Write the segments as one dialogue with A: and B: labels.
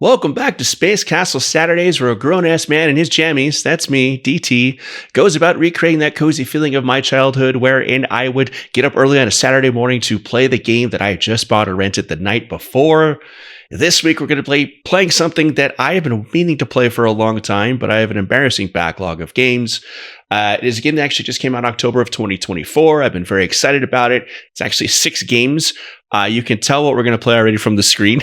A: Welcome back to Space Castle Saturdays, where a grown-ass man in his jammies, that's me, DT, goes about recreating that cozy feeling of my childhood wherein I would get up early on a Saturday morning to play the game that I had just bought or rented the night before. This week, we're going to be playing something that I have been meaning to play for a long time, but I have an embarrassing backlog of games. It is a game that actually just came out in October of 2024. I've been very excited about it. It's actually 6 games. You can tell what we're going to play already from the screen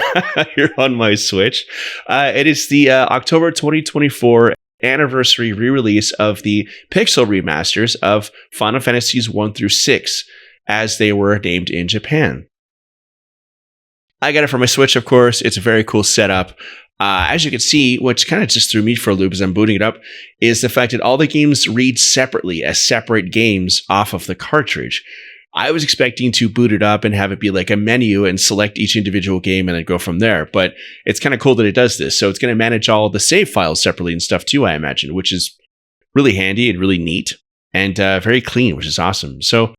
A: here on my Switch. It is the October 2024 anniversary re-release of the pixel remasters of Final Fantasies 1 through 6, as they were named in Japan. I got it for my Switch, of course. It's a very cool setup. As you can see, which kind of just threw me for a loop as I'm booting it up, is the fact that all the games read separately as separate games off of the cartridge. I was expecting to boot it up and have it be like a menu and select each individual game and then go from there. But it's kind of cool that it does this. So it's going to manage all the save files separately and stuff too, I imagine, which is really handy and really neat and very clean, which is awesome. So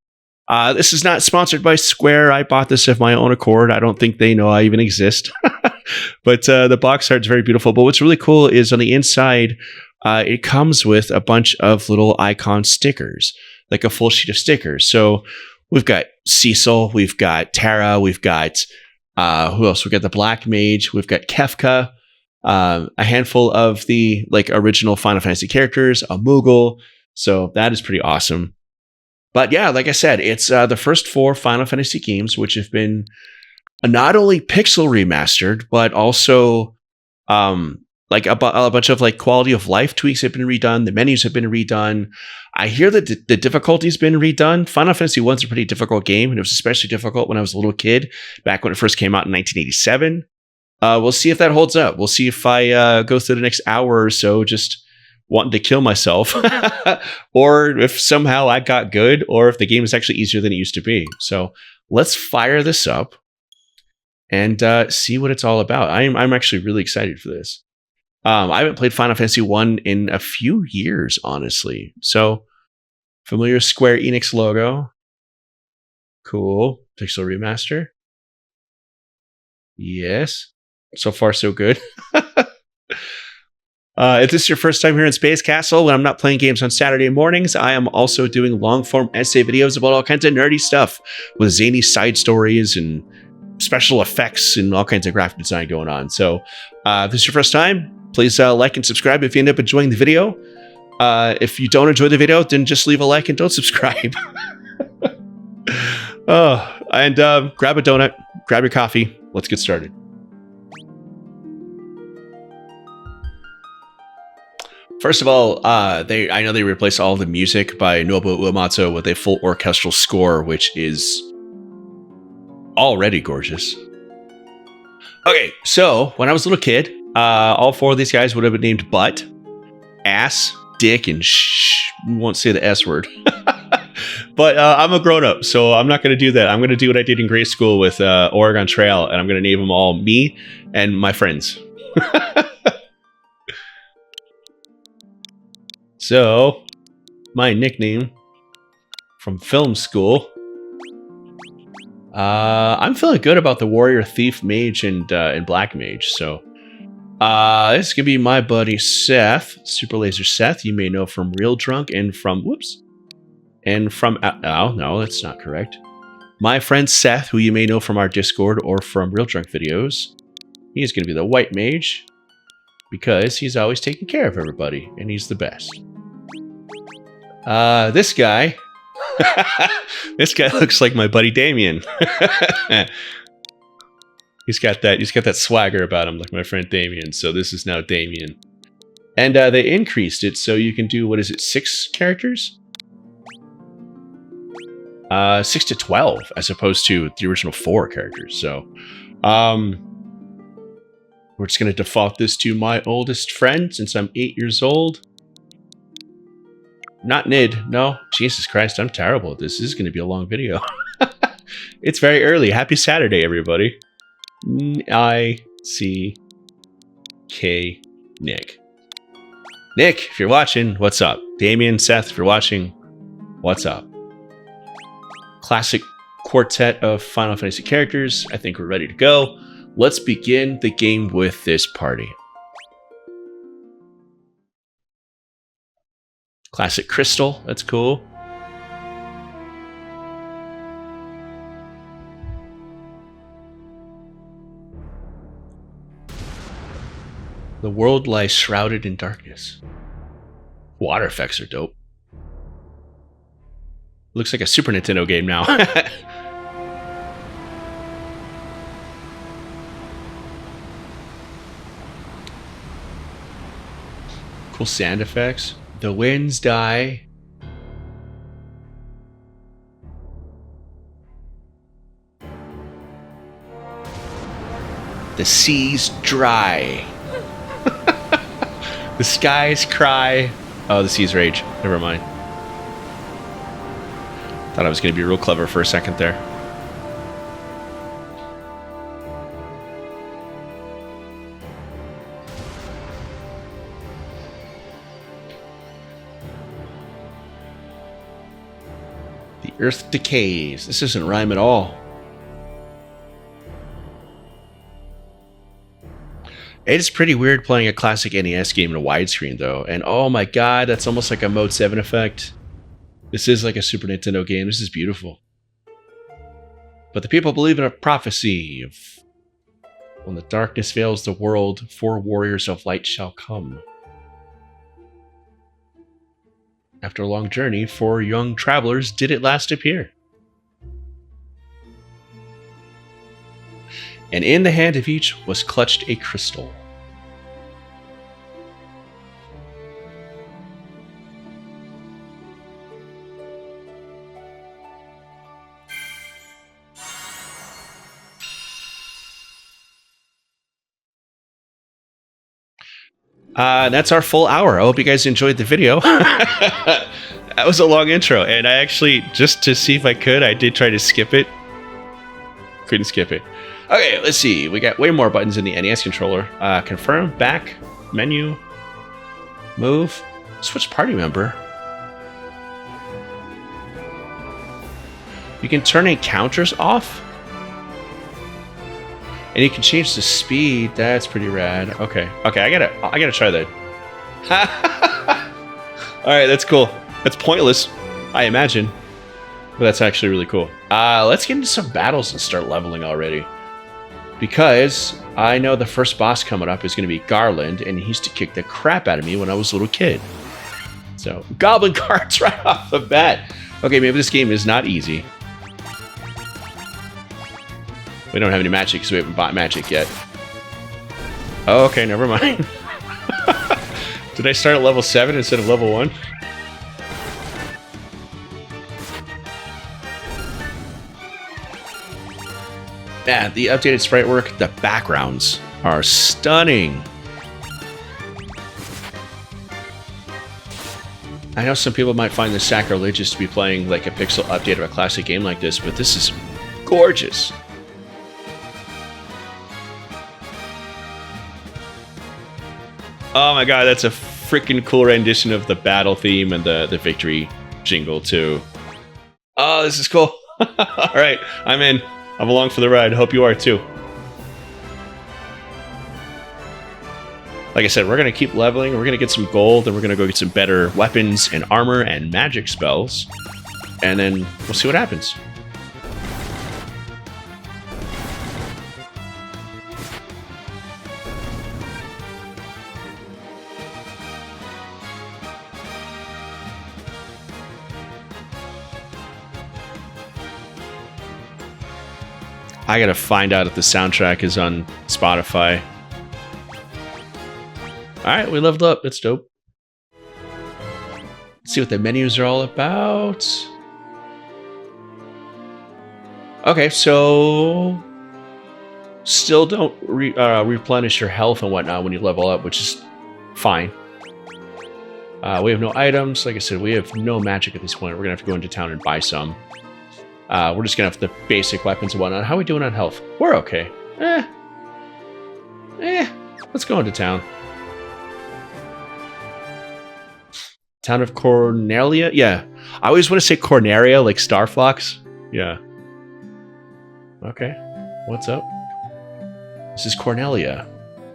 A: this is not sponsored by Square. I bought this of my own accord. I don't think they know I even exist. But the box art is very beautiful. But what's really cool is on the inside, it comes with a bunch of little icon stickers, like a full sheet of stickers. So we've got Cecil, we've got Tara, we've got, who else? We've got the Black Mage, we've got Kefka, a handful of the like original Final Fantasy characters, a Moogle. So that is pretty awesome. But yeah, like I said, it's the first 4 Final Fantasy games, which have been not only pixel remastered, but also like a bunch of like quality of life tweaks have been redone. The menus have been redone. I hear that the difficulty's been redone. Final Fantasy 1's a pretty difficult game, and it was especially difficult when I was a little kid, back when it first came out in 1987. We'll see if that holds up. We'll see if I go through the next hour or so just wanting to kill myself, or if somehow I got good, or if the game is actually easier than it used to be. So let's fire this up and see what it's all about. I'm actually really excited for this. I haven't played Final Fantasy 1 in a few years, honestly. So, familiar Square Enix logo. Cool. Pixel remaster. Yes. So far, so good. If this is your first time here in Space Castle, when I'm not playing games on Saturday mornings, I am also doing long-form essay videos about all kinds of nerdy stuff with zany side stories and special effects and all kinds of graphic design going on. So if this is your first time, please like and subscribe if you end up enjoying the video. If you don't enjoy the video, then just leave a like and don't subscribe. And grab a donut, grab your coffee. Let's get started. First of all, I know they replaced all the music by Nobuo Uematsu with a full orchestral score, which is already gorgeous. Okay, so when I was a little kid, all 4 of these guys would have been named Butt, Ass, Dick, and we won't say the S word. But I'm a grown-up, so I'm not going to do that. I'm going to do what I did in grade school with Oregon Trail, and I'm going to name them all me and my friends. So, my nickname from film school. I'm feeling good about the Warrior, Thief, Mage, and Black Mage. So, this is going to be my buddy Seth, Super Laser Seth. You may know from Real Drunk and from, no, that's not correct. My friend Seth, who you may know from our Discord or from Real Drunk videos. He's going to be the White Mage because he's always taking care of everybody and he's the best. This guy, this guy looks like my buddy Damien. He's got that swagger about him, like my friend Damien. So this is now Damien. And they increased it so you can do, 6 characters? 6 to 12, as opposed to the original 4 characters. So, we're just going to default this to my oldest friend since I'm 8 years old. Not Nid. No. Jesus Christ, I'm terrible at this. This is going to be a long video. It's very early. Happy Saturday, everybody. N-I-C-K Nick. Nick, if you're watching, what's up? Damien, Seth, if you're watching, what's up? Classic quartet of Final Fantasy characters. I think we're ready to go. Let's begin the game with this party. Classic crystal, that's cool. The world lies shrouded in darkness. Water effects are dope. Looks like a Super Nintendo game now. Cool sand effects. The winds die. The seas dry. The skies cry. Oh, the seas rage. Never mind. Thought I was going to be real clever for a second there. The earth decays. This doesn't rhyme at all. It's pretty weird playing a classic NES game in a widescreen, though. And oh my god, that's almost like a Mode 7 effect. This is like a Super Nintendo game. This is beautiful. But the people believe in a prophecy of when the darkness veils the world, 4 warriors of light shall come. After a long journey, 4 young travelers did at last appear. And in the hand of each was clutched a crystal. That's our full hour. I hope you guys enjoyed the video. That was a long intro, and I actually, just to see if I could, I did try to skip it. Couldn't skip it. Okay, let's see. We got way more buttons in the NES controller. Confirm, back, menu, move, switch party member. You can turn encounters off. And you can change the speed. That's pretty rad. Okay, I gotta try that. All right, that's cool. That's pointless, I imagine, but that's actually really cool. Let's get into some battles and start leveling already, because I know the first boss coming up is going to be Garland, and he used to kick the crap out of me when I was a little kid. So goblin cards right off the bat. Okay, maybe this game is not easy. We don't have any magic because we haven't bought magic yet. Oh, okay, never mind. Did I start at level 7 instead of level 1? Yeah, the updated sprite work, the backgrounds are stunning. I know some people might find this sacrilegious to be playing like a pixel update of a classic game like this, but this is gorgeous. Oh my god, that's a freaking cool rendition of the battle theme and the victory jingle too. Oh, this is cool. Alright, I'm in. I'm along for the ride. Hope you are too. Like I said, we're going to keep leveling. We're going to get some gold, and we're going to go get some better weapons and armor and magic spells. And then we'll see what happens. I gotta find out if the soundtrack is on Spotify. Alright, we leveled up. That's dope. Let's see what the menus are all about. Okay, so still don't replenish your health and whatnot when you level up, which is fine. We have no items. Like I said, we have no magic at this point. We're gonna have to go into town and buy some. We're just gonna have the basic weapons and whatnot. How are we doing on health? We're okay. Let's go into town. Town of Cornelia? Yeah. I always want to say Corneria, like Starflux. Yeah. Okay. What's up? This is Cornelia,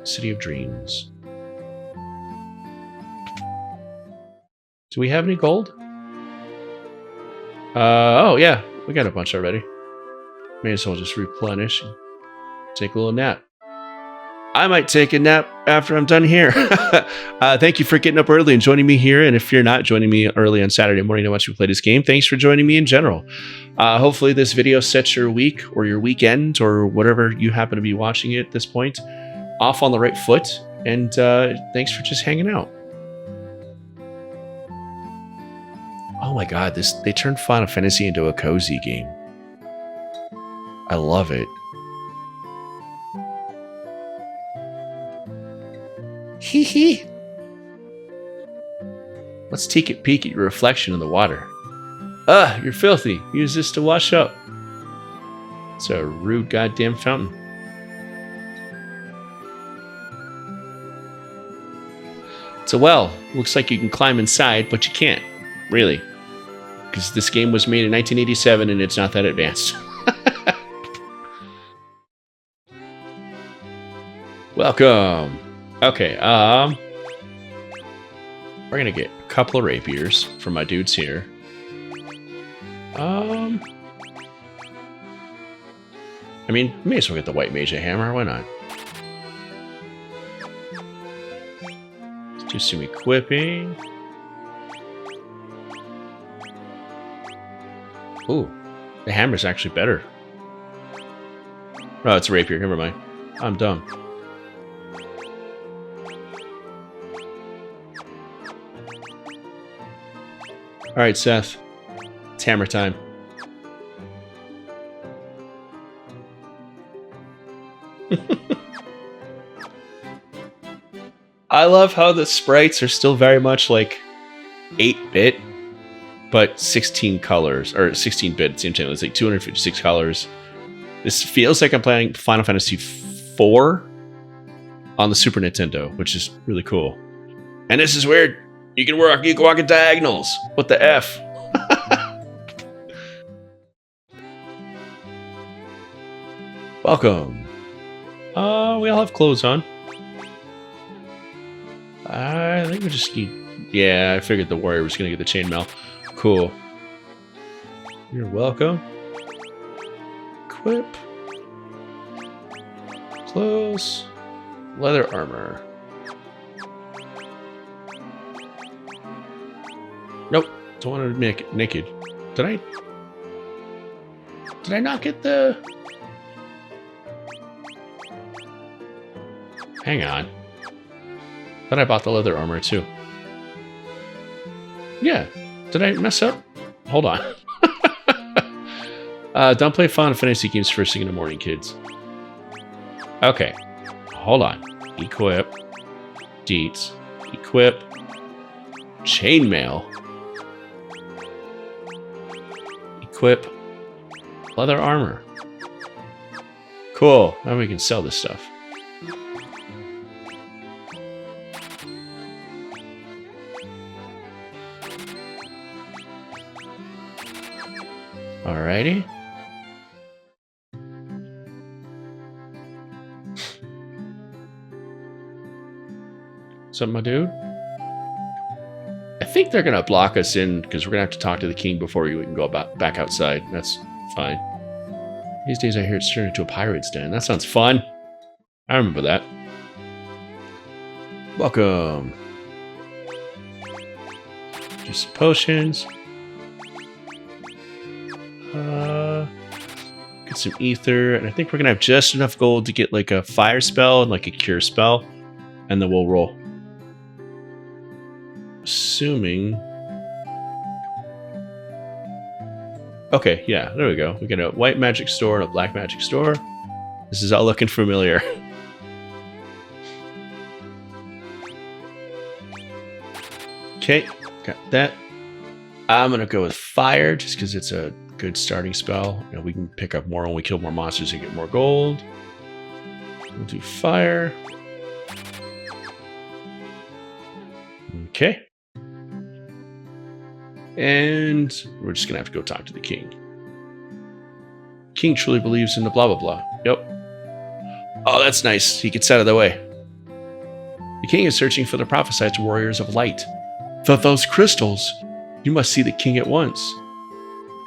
A: City of Dreams. Do we have any gold? Oh yeah, we got a bunch already. May as well just replenish and take a little nap. I might take a nap after I'm done here. Thank you for getting up early and joining me here. And if you're not joining me early on Saturday morning to watch me play this game, thanks for joining me in general. Hopefully this video sets your week or your weekend or whatever you happen to be watching it at this point off on the right foot. And thanks for just hanging out. Oh my god, they turned Final Fantasy into a cozy game. I love it. Hee hee. Let's take a peek at your reflection in the water. You're filthy. Use this to wash up. It's a rude goddamn fountain. It's a well. Looks like you can climb inside, but you can't. Really. Because this game was made in 1987 and it's not that advanced. Welcome. Okay, we're gonna get a couple of rapiers from my dudes here. I mean, may as well get the white mage hammer, why not? Let's do some equipping. Ooh, the hammer's actually better. Oh, it's a rapier, never mind. I'm dumb. Alright, Seth. It's hammer time. I love how the sprites are still very much like 8-bit, but 16 colors, or 16-bit at the same time. It's like 256 colors. This feels like I'm playing Final Fantasy IV on the Super Nintendo, which is really cool. And this is weird. You can walk in diagonals. What the F? Welcome. We all have clothes on. I think we just need... Yeah, I figured the warrior was going to get the chainmail. Cool. You're welcome. Equip. Clothes. Leather armor. Nope, don't want to make it naked. Did I not get the... Hang on. Thought I bought the leather armor too. Yeah, did I mess up? Hold on. Don't play Final Fantasy games first thing in the morning, kids. Okay, hold on. Equip. Deets. Equip. Chainmail. Equip leather armor. Cool. Now we can sell this stuff. Alrighty. What's up, my dude? I think they're going to block us in because we're going to have to talk to the king before we can go back outside. That's fine. These days I hear it's turned into a pirate's den. That sounds fun. I remember that. Welcome. Do some potions. Get some ether. And I think we're going to have just enough gold to get like a fire spell and like a cure spell. And then we'll roll. Assuming... Okay, yeah, there we go. We got a white magic store and a black magic store. This is all looking familiar. Okay, got that. I'm gonna go with fire just because it's a good starting spell. You know, we can pick up more when we kill more monsters and get more gold. We'll do fire. Okay. And we're just going to have to go talk to the king. King truly believes in the blah, blah, blah. Yep. Oh, that's nice. He gets out of the way. The king is searching for the prophesied warriors of light. Those crystals. You must see the king at once.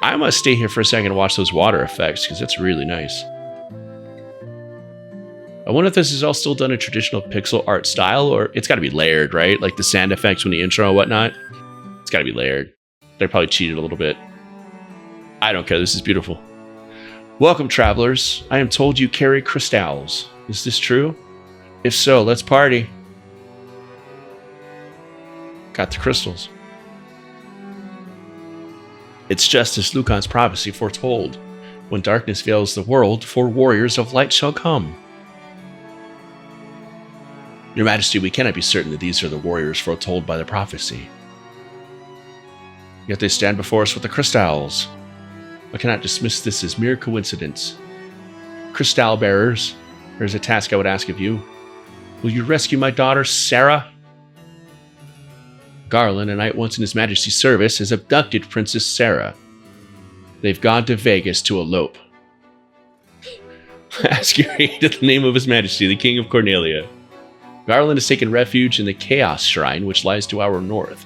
A: I must stay here for a second and watch those water effects, because that's really nice. I wonder if this is all still done in traditional pixel art style, or it's got to be layered, right? Like the sand effects when the intro and whatnot. It's got to be layered. They probably cheated a little bit. I don't care. This is beautiful. Welcome, travelers. I am told you carry crystals. Is this true? If so, let's party. Got the crystals. It's just as Lucan's prophecy foretold. When darkness veils the world, 4 warriors of light shall come. Your Majesty, we cannot be certain that these are the warriors foretold by the prophecy. Yet they stand before us with the crystals. I cannot dismiss this as mere coincidence. Crystal bearers, there's a task I would ask of you. Will you rescue my daughter, Sarah? Garland, a knight once in His Majesty's service, has abducted Princess Sarah. They've gone to Vegas to elope. Ask your aid in the name of His Majesty, the King of Cornelia. Garland has taken refuge in the Chaos Shrine, which lies to our north.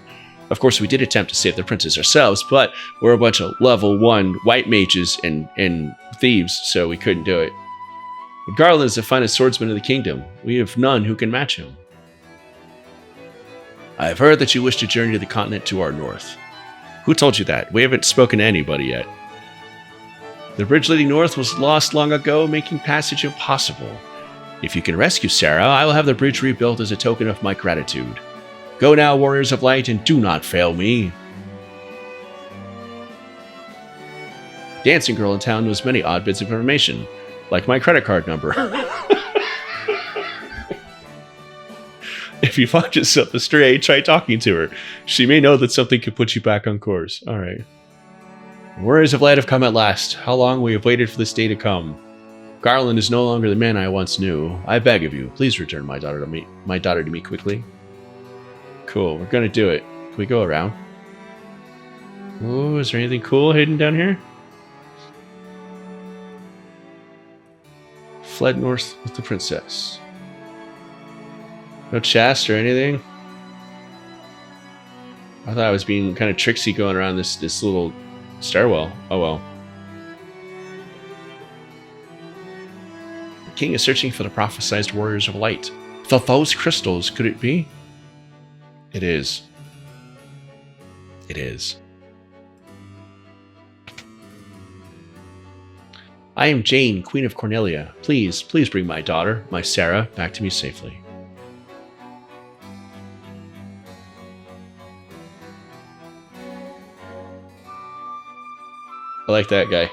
A: Of course, we did attempt to save the princess ourselves, but we're a bunch of level 1 white mages and thieves, so we couldn't do it. But Garland is the finest swordsman in the kingdom. We have none who can match him. I have heard that you wish to journey to the continent to our north. Who told you that? We haven't spoken to anybody yet. The bridge leading north was lost long ago, making passage impossible. If you can rescue Sarah, I will have the bridge rebuilt as a token of my gratitude. Go now, warriors of light, and do not fail me. Dancing girl in town knows many odd bits of information, like my credit card number. If you find yourself astray, try talking to her. She may know that something could put you back on course. All right. Warriors of light have come at last. How long we have waited for this day to come. Garland is no longer the man I once knew. I beg of you, please return my daughter to me quickly. Cool, we're gonna do it. Can we go around? Oh, is there anything cool hidden down here? Fled north with the princess. No chest or anything? I thought I was being kind of tricksy going around this little stairwell. Oh well. The king is searching for the prophesied warriors of light. Those crystals, could it be? It is. It is. I am Jane, Queen of Cornelia. Please bring my daughter, my Sarah, back to me safely. I like that guy.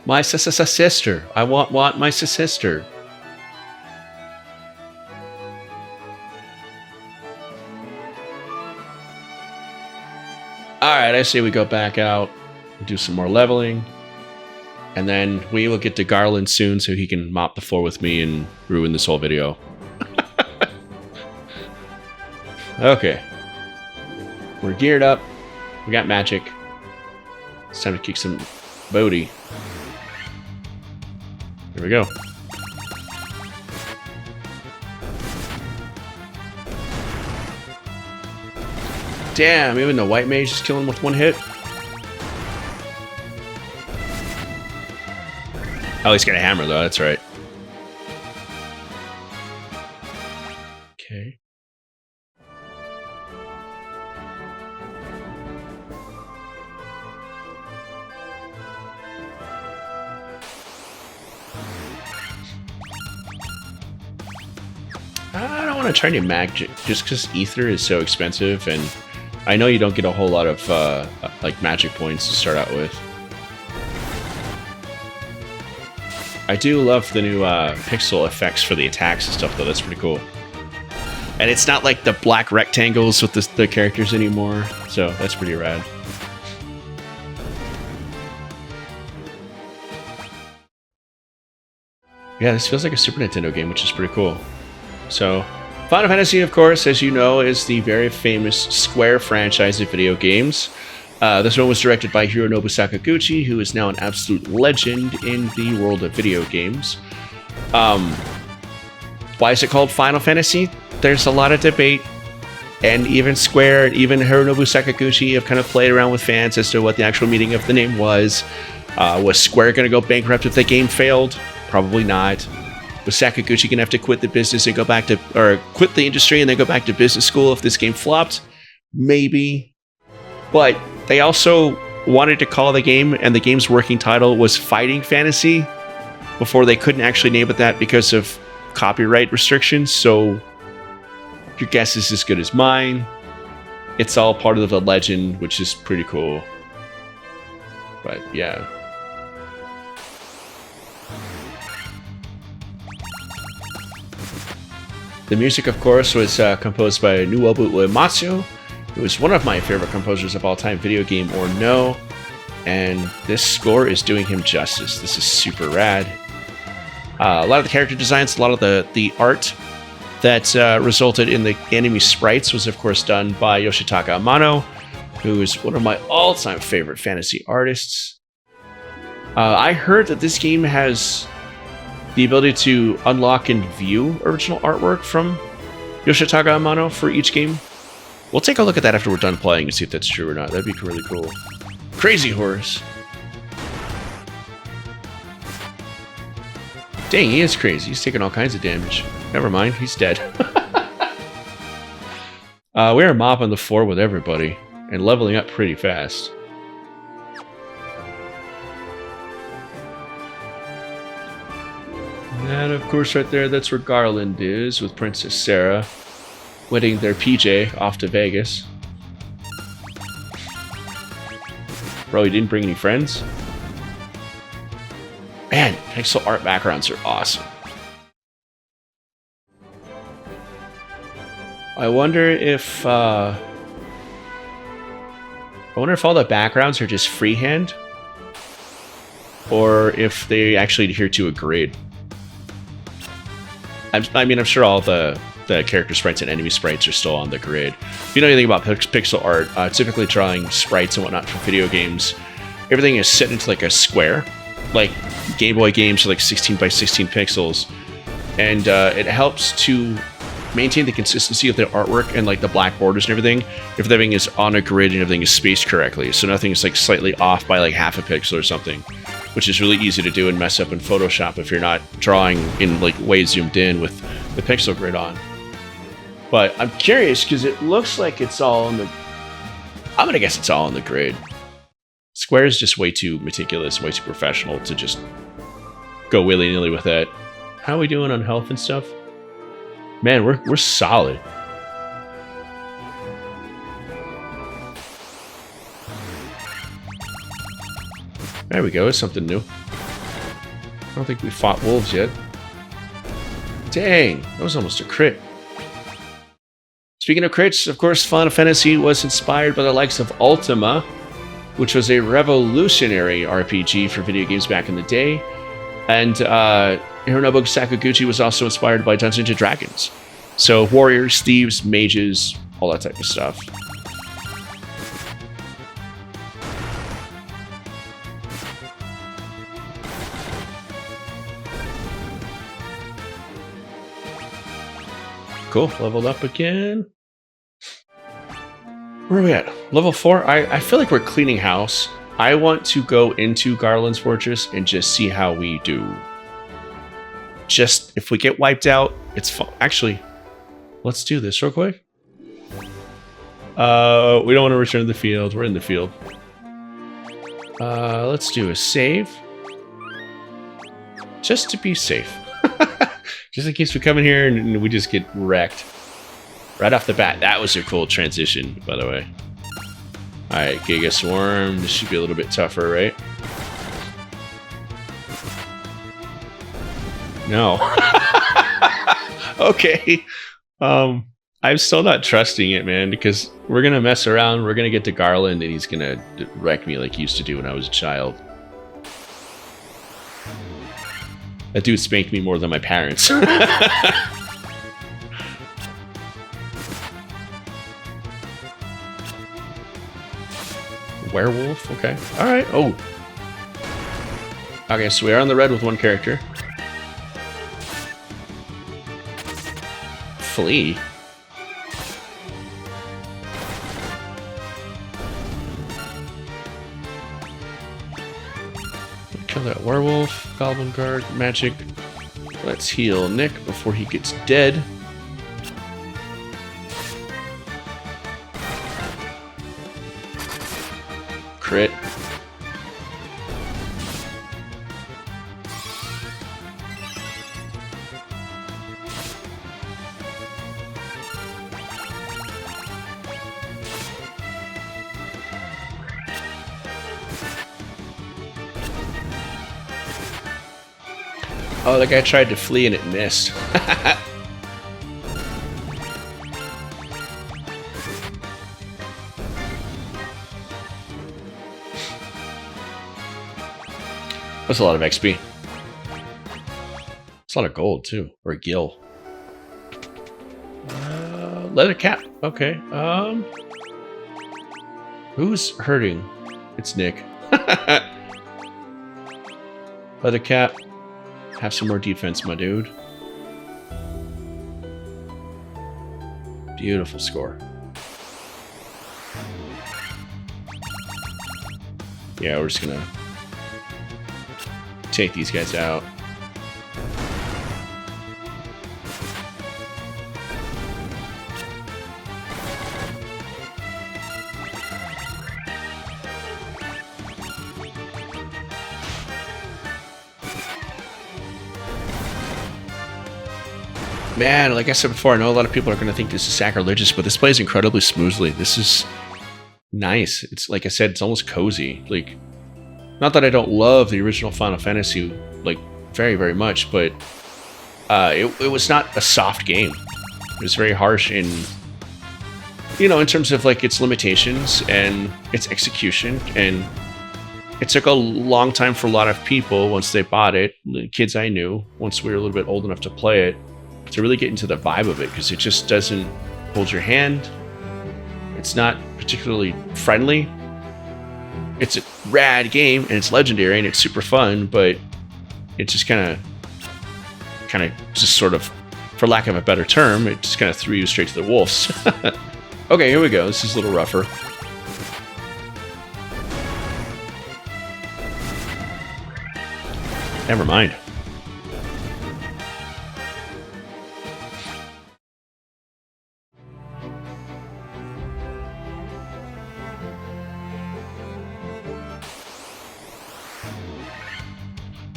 A: My sister. I want my sister. Alright, I say we go back out and do some more leveling. And then we will get to Garland soon so he can mop the floor with me and ruin this whole video. Okay. We're geared up. We got magic. It's time to kick some booty. Here we go. Damn, even the white mage is killing with one hit. Oh, he's got a hammer though, that's right. Okay. I don't want to try new magic just because ether is so expensive, and I know you don't get a whole lot of like magic points to start out with. I do love the new pixel effects for the attacks and stuff though, that's pretty cool. And it's not like the black rectangles with the characters anymore, so that's pretty rad. Yeah, this feels like a Super Nintendo game, which is pretty cool. So, Final Fantasy, of course, as you know, is the very famous Square franchise of video games. This one was directed by Hironobu Sakaguchi, who is now an absolute legend in the world of video games. Why is it called Final Fantasy? There's a lot of debate, and even Square and even Hironobu Sakaguchi have kind of played around with fans as to what the actual meaning of the name was. Was Square going to go bankrupt if the game failed? Probably not. Was Sakaguchi going to have to quit the business and go back to, or quit the industry and then go back to business school if this game flopped? Maybe. But they also wanted to call the game, and the game's working title was Fighting Fantasy before they couldn't actually name it that because of copyright restrictions. So your guess is as good as mine. It's all part of the legend, which is pretty cool. But yeah. The music, of course, was composed by Nuobu Uematsu, who is one of my favorite composers of all time, video game or no. And this score is doing him justice. This is super rad. A lot of the character designs, a lot of the art that resulted in the enemy sprites was, of course, done by Yoshitaka Amano, who is one of my all-time favorite fantasy artists. I heard that this game has the ability to unlock and view original artwork from Yoshitaka Amano for each game. We'll take a look at that after we're done playing and see if that's true or not. That'd be really cool. Crazy horse. Dang, he is crazy. He's taking all kinds of damage. Never mind, he's dead. We are mopping the floor with everybody and leveling up pretty fast. And of course right there, that's where Garland is with Princess Sarah, wedding their PJ off to Vegas. Bro, you didn't bring any friends? Man, pixel art backgrounds are awesome. I wonder if all the backgrounds are just freehand, or if they actually adhere to a grid. I mean, I'm sure all the character sprites and enemy sprites are still on the grid. If you know anything about pixel art, typically drawing sprites and whatnot for video games, everything is set into like a square. Like Game Boy games are like 16 by 16 pixels, and it helps to maintain the consistency of the artwork and like the black borders and everything if everything is on a grid and everything is spaced correctly, so nothing is like slightly off by like half a pixel or something, which is really easy to do and mess up in Photoshop if you're not drawing in like way zoomed in with the pixel grid on. But I'm curious because it looks like it's all on the, I'm gonna guess it's all on the grid. Square is just way too meticulous, way too professional to just go willy-nilly with that. How are we doing on health and stuff? Man, we're solid. There we go, it's something new. I don't think we fought wolves yet. Dang, that was almost a crit. Speaking of crits, of course, Final Fantasy was inspired by the likes of Ultima, which was a revolutionary RPG for video games back in the day. And Hironobu Sakaguchi was also inspired by Dungeons & Dragons. So warriors, thieves, mages, all that type of stuff. Cool, leveled up again. Where are we at? Level 4? I feel like we're cleaning house. I want to go into Garland's Fortress and just see how we do. Just, if we get wiped out, it's fun. Actually, let's do this real quick. We don't want to return to the field. We're in the field. Let's do a save. Just to be safe. Just in case we come in here and we just get wrecked. Right off the bat. That was a cool transition, by the way. Alright, Giga Swarm. This should be a little bit tougher, right? No. Okay. I'm still not trusting it, man, because we're gonna mess around, we're gonna get to Garland, and he's gonna wreck me like he used to do when I was a child. That dude spanked me more than my parents. Werewolf, okay. Alright, oh. Okay, so we are on the red with one character. Flee. Kill that werewolf. Goblin guard. Magic. Let's heal Nick before he gets dead. Crit. Oh, the guy tried to flee and it missed. That's a lot of XP. It's a lot of gold, too. Or gil. Leather cap. Okay. Who's hurting? It's Nick. Leather cap. Have some more defense, my dude. Beautiful score. Yeah, we're just gonna take these guys out. Man, like I said before, I know a lot of people are going to think this is sacrilegious, but this plays incredibly smoothly. This is nice. It's like I said, it's almost cozy. Like, not that I don't love the original Final Fantasy, like, very, very much, but it was not a soft game. It was very harsh in, you know, in terms of, like, its limitations and its execution, and it took a long time for a lot of people, once they bought it, the kids I knew, once we were a little bit old enough to play it, to really get into the vibe of it, because it just doesn't hold your hand. It's not particularly friendly. It's a rad game, and it's legendary, and it's super fun, but it just kind of just sort of, for lack of a better term, it just kind of threw you straight to the wolves. Okay, here we go. This is a little rougher. Never mind.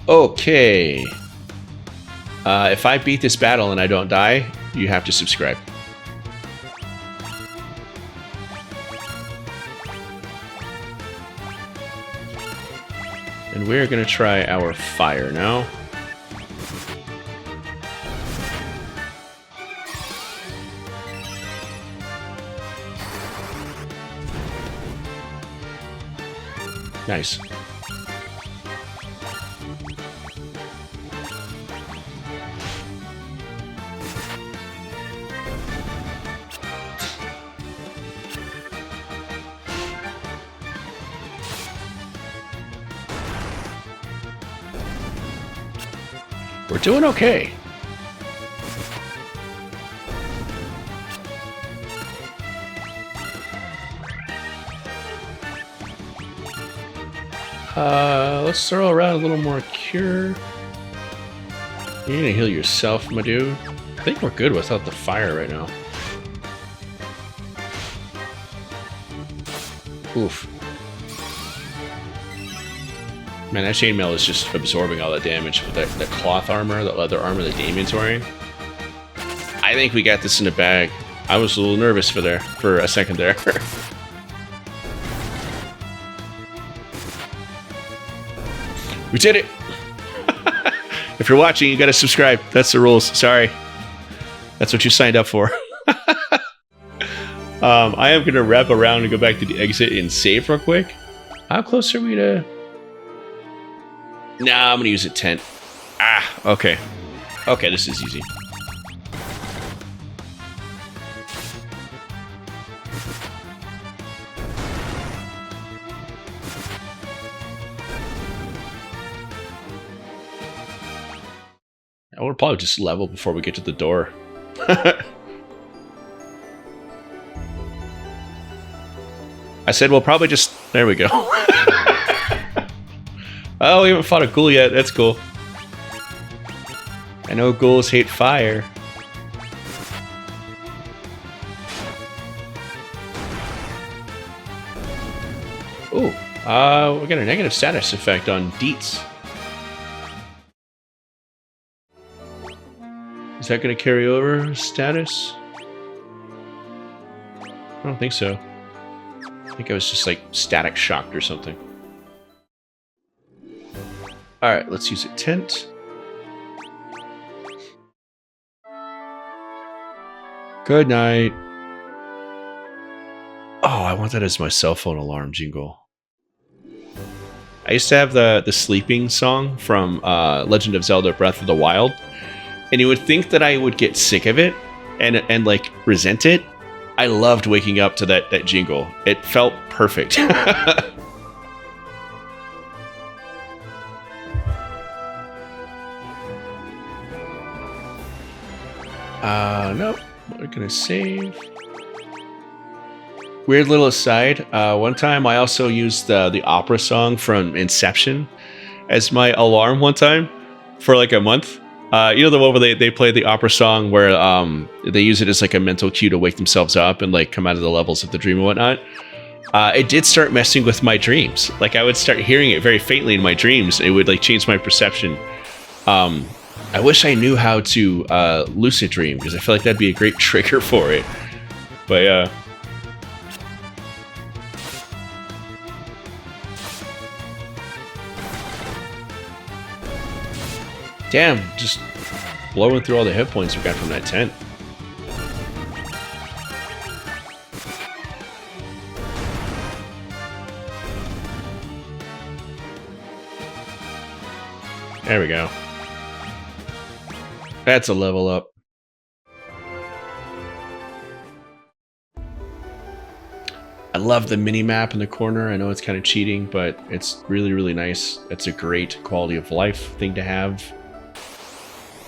A: Okay. If I beat this battle and I don't die, you have to subscribe. And we're going to try our fire now. Nice. We're doing okay. Let's throw around a little more cure. You're gonna heal yourself, my dude. I think we're good without the fire right now. Oof. Man, that chainmail is just absorbing all that damage with that cloth armor, that leather armor that Damien's wearing. I think we got this in the bag. I was a little nervous for a second there. We did it! If you're watching, you gotta subscribe. That's the rules. Sorry. That's what you signed up for. I am gonna wrap around and go back to the exit and save real quick. How close are we to... Nah, I'm gonna use a tent. Ah, okay. Okay, this is easy. I would probably just level before we get to the door. I said we'll probably just... There we go. Oh, we haven't fought a ghoul yet. That's cool. I know ghouls hate fire. Ooh, we got a negative status effect on Deets. Is that going to carry over status? I don't think so. I think I was just like static shocked or something. Alright, let's use a tent. Good night. Oh, I want that as my cell phone alarm jingle. I used to have the sleeping song from Legend of Zelda Breath of the Wild. And you would think that I would get sick of it and like resent it. I loved waking up to that jingle. It felt perfect. Nope. We're gonna save. Weird little aside. One time I also used the opera song from Inception as my alarm one time for like a month. You know the one where they play the opera song where they use it as like a mental cue to wake themselves up and like come out of the levels of the dream and whatnot. It did start messing with my dreams. Like I would start hearing it very faintly in my dreams. It would like change my perception. I wish I knew how to lucid dream because I feel like that'd be a great trigger for it. But yeah. Damn, just blowing through all the hit points we got from that tent. There we go. That's a level up. I love the mini map in the corner. I know it's kind of cheating, but it's really, really nice. It's a great quality of life thing to have.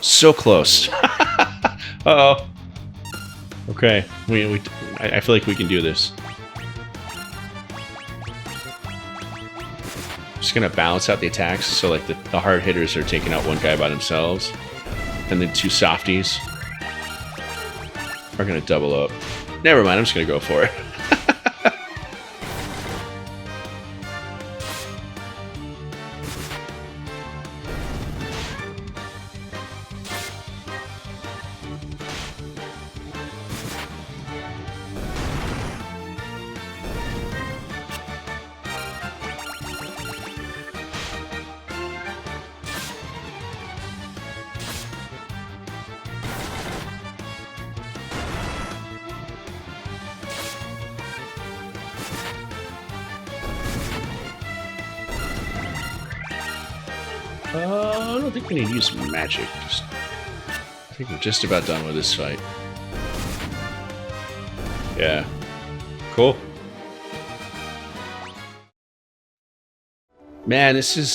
A: So close. Uh-oh. Okay. I feel like we can do this. Just gonna balance out the attacks so like the hard hitters are taking out one guy by themselves. And then two softies are gonna double up. Never mind, I'm just gonna go for it. I don't think we need to use magic. I think we're just about done with this fight. Yeah. Cool. Man, this is,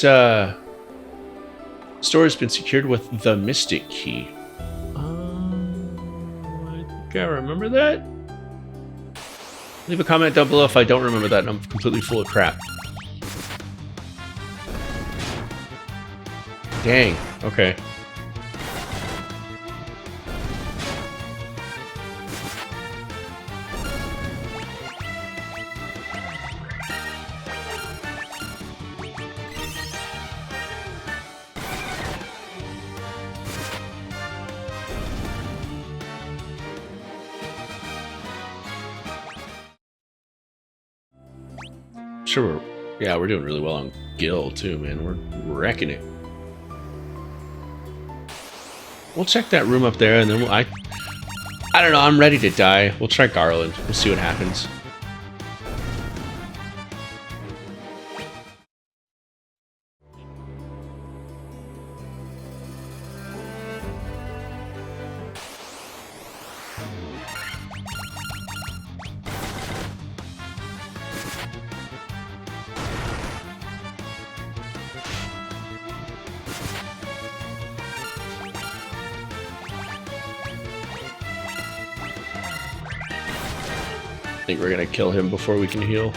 A: store's been secured with the Mystic Key. I think I remember that. Leave a comment down below if I don't remember that and I'm completely full of crap. Dang, okay. Sure, we're doing really well on Gil too, man. We're wrecking it. We'll check that room up there, and then I don't know. I'm ready to die. We'll try Garland. We'll see what happens. think we're gonna kill him before we can heal.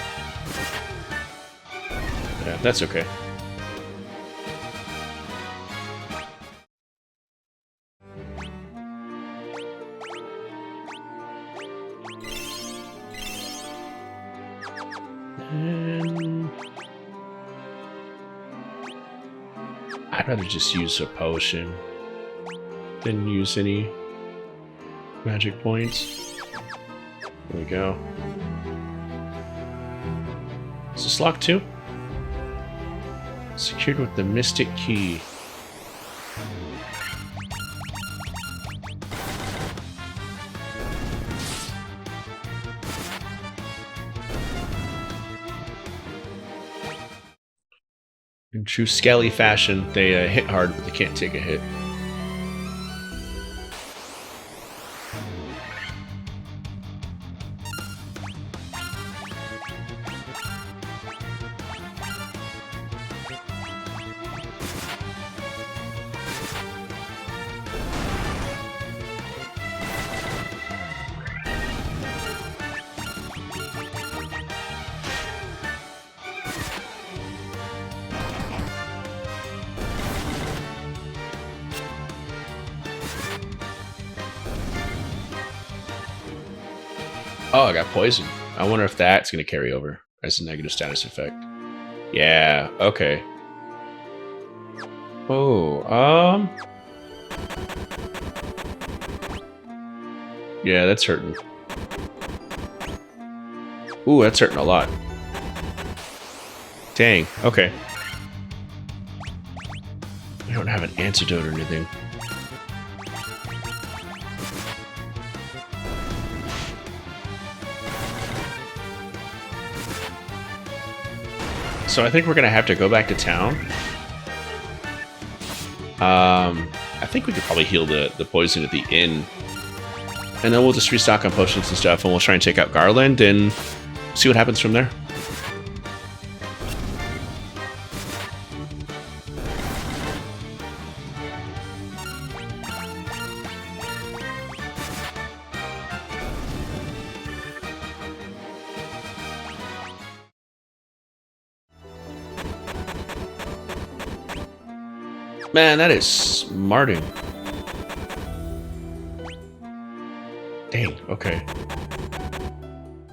A: Yeah, that's okay. And I'd rather just use a potion than use any magic points. There we go. Is this locked too? Secured with the Mystic Key. In true Skelly fashion, they hit hard, but they can't take a hit. Oh, I got poisoned. I wonder if that's going to carry over as a negative status effect. Yeah, okay. Oh, yeah, that's hurting. Ooh, that's hurting a lot. Dang, okay. I don't have an antidote or anything. So I think we're gonna have to go back to town. I think we could probably heal the poison at the inn. And then we'll just restock on potions and stuff, and we'll try and take out Garland and see what happens from there. Man, that is smarting. Dang, okay.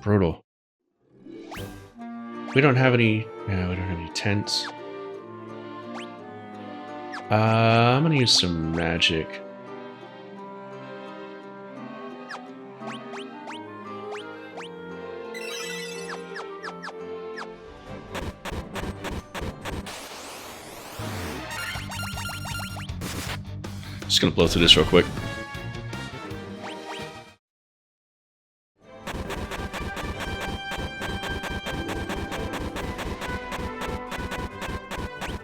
A: Brutal. We don't have any... Yeah, we don't have any tents. I'm gonna use some magic. Just gonna blow through this real quick.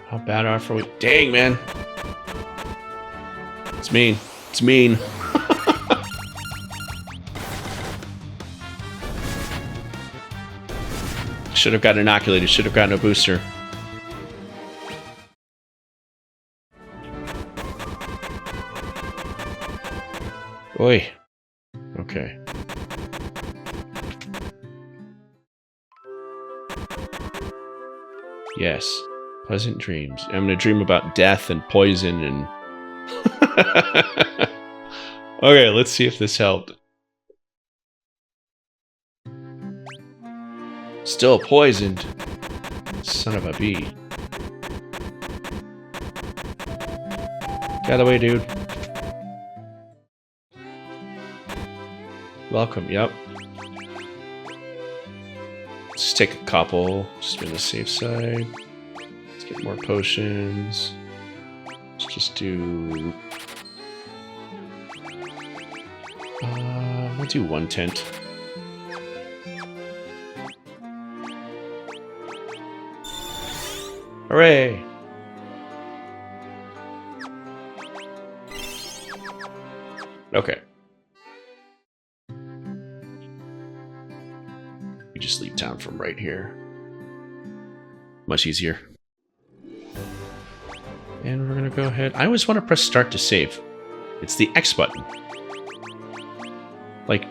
A: How bad are we? Dang, man. It's mean. It's mean. Should have gotten inoculated. Should have gotten a booster. Oi. Okay. Yes. Pleasant dreams. I'm gonna dream about death and poison and... Okay, let's see if this helped. Still poisoned. Son of a bee. Get out of the way, dude. Welcome, yep. Let's just take a couple, just be on the safe side. Let's get more potions. Let's just do... we'll do one tent. Hooray! Okay. We just leave town from right here. Much easier. And we're gonna go ahead. I always want to press start to save. It's the X button. Like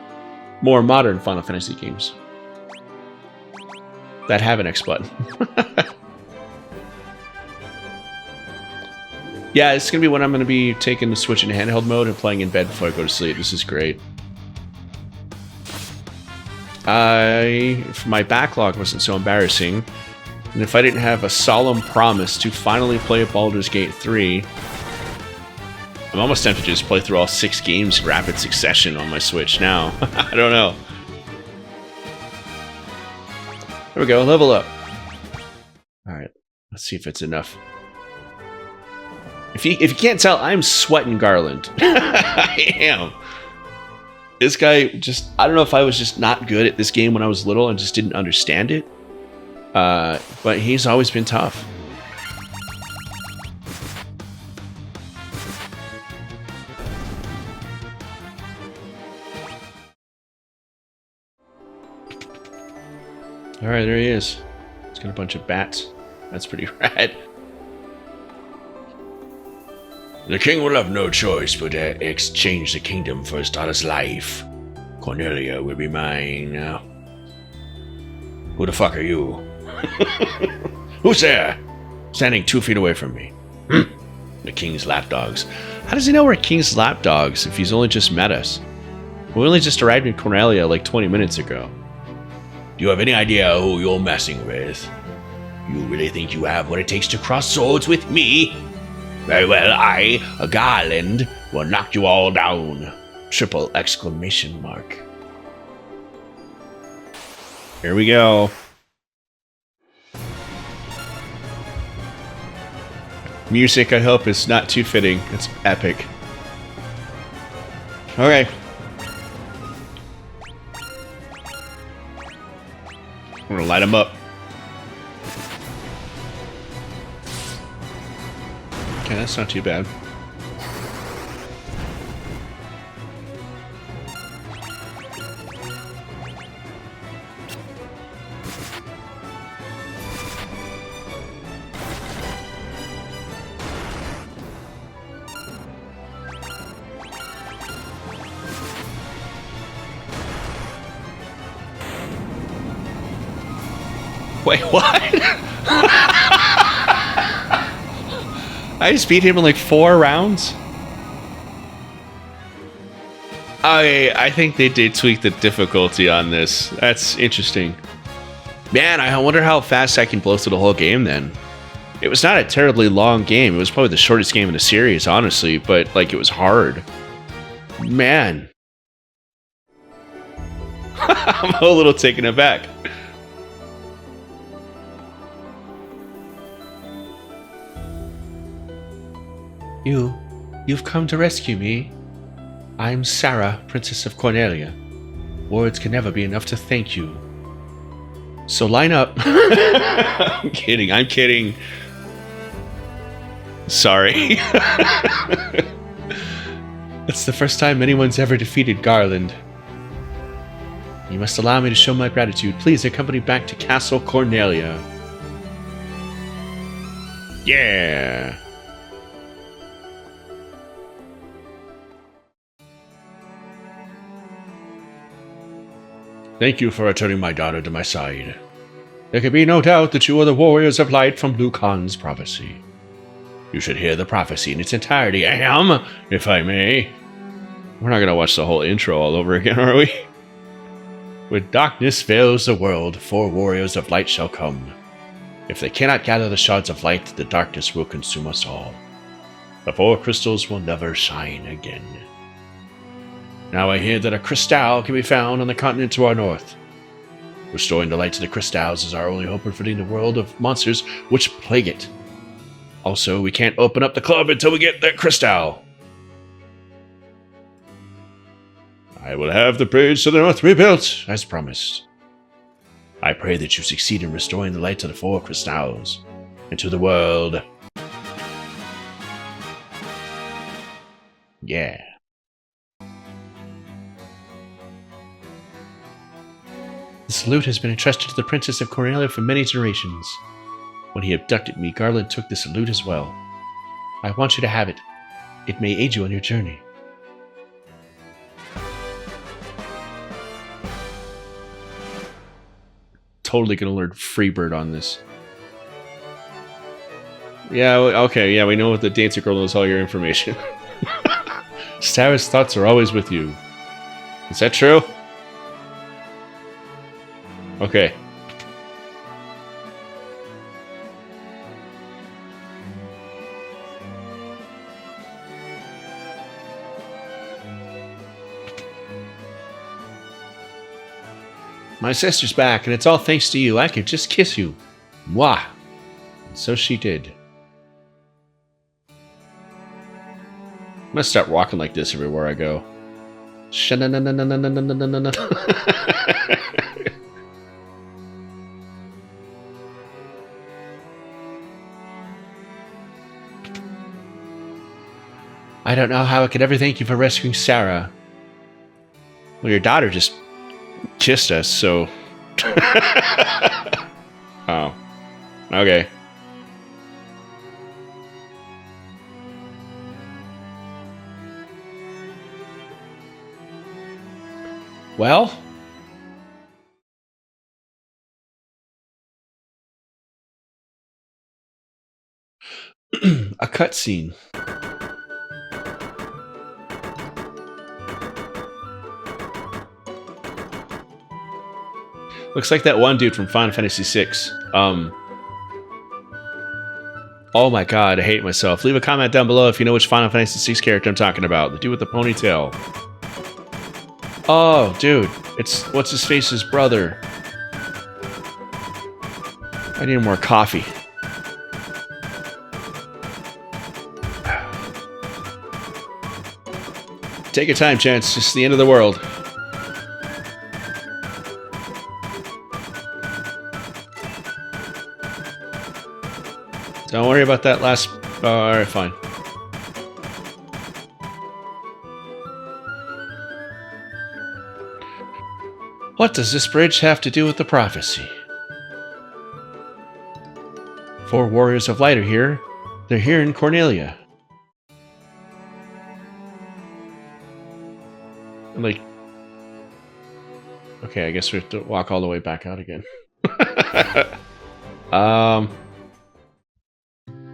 A: more modern Final Fantasy games. that have an X button. Yeah, it's going to be when I'm going to be taking the Switch in handheld mode and playing in bed before I go to sleep. This is great. My backlog wasn't so embarrassing. And if I didn't have a solemn promise to finally play Baldur's Gate 3, I'm almost tempted to just play through all 6 games in rapid succession on my Switch now. I don't know. There we go, level up. Alright, let's see if it's enough. If you can't tell, I'm sweating Garland. I am. This guy just... I don't know if I was just not good at this game when I was little and just didn't understand it. But he's always been tough. Alright, there he is. He's got a bunch of bats. That's pretty rad. The king will have no choice but to exchange the kingdom for his daughter's life. Cornelia will be mine. Who the fuck are you? Who's there? Standing 2 feet away from me. The king's lapdogs. How does he know we're king's lapdogs if he's only just met us? We only just arrived in Cornelia like 20 minutes ago. Do you have any idea who you're messing with? You really think you have what it takes to cross swords with me? Very well, I, a Garland, will knock you all down. Triple exclamation mark. Here we go. Music, I hope, is not too fitting. It's epic. Okay. I'm gonna light him up. Okay, that's not too bad. Wait, what? I just beat him in like 4 rounds? I think they did tweak the difficulty on this. That's interesting. Man, I wonder how fast I can blow through the whole game then. It was not a terribly long game. It was probably the shortest game in the series, honestly, but like it was hard. Man. I'm a little taken aback. You've come to rescue me. I'm Sarah, Princess of Cornelia. Words can never be enough to thank you. So line up. I'm kidding. Sorry. That's the first time anyone's ever defeated Garland. You must allow me to show my gratitude. Please accompany back to Castle Cornelia. Yeah. Thank you for returning my daughter to my side. There can be no doubt that you are the warriors of light from Blue Khan's prophecy. You should hear the prophecy in its entirety, if I may. We're not going to watch the whole intro all over again, are we? When darkness veils the world, 4 warriors of light shall come. If they cannot gather the shards of light, the darkness will consume us all. The 4 crystals will never shine again. Now I hear that a crystal can be found on the continent to our north. Restoring the light to the crystals is our only hope of ridding the world of monsters which plague it. Also, we can't open up the club until we get that crystal. I will have the bridge to the north rebuilt, as promised. I pray that you succeed in restoring the light to the 4 crystals and to the world. Yeah. The salute has been entrusted to the Princess of Cornelia for many generations. When he abducted me, Garland took the salute as well. I want you to have it. It may aid you on your journey. totally going to learn Freebird on this. Yeah, okay, yeah, we know the Dancer Girl knows all your information. Sarah's thoughts are always with you. Is that true? Okay. My sister's back, and it's all thanks to you. I could just kiss you. Mwah. And so she did. I'm gonna start walking like this everywhere I go. I don't know how I could ever thank you for rescuing Sarah. Well, your daughter just kissed us, so... Oh. Okay. Well... a cutscene. Looks like that one dude from Final Fantasy VI. Oh my god, I hate myself. Leave a comment down below if you know which Final Fantasy VI character I'm talking about. The dude with the ponytail. Oh, dude. It's what's-his-face's brother. I need more coffee. Take your time, Chance. It's the end of the world. Don't worry about that last... Oh, alright, fine. What does this bridge have to do with the prophecy? 4 warriors of light are here. They're here in Cornelia. I'm like... Okay, I guess we have to walk all the way back out again.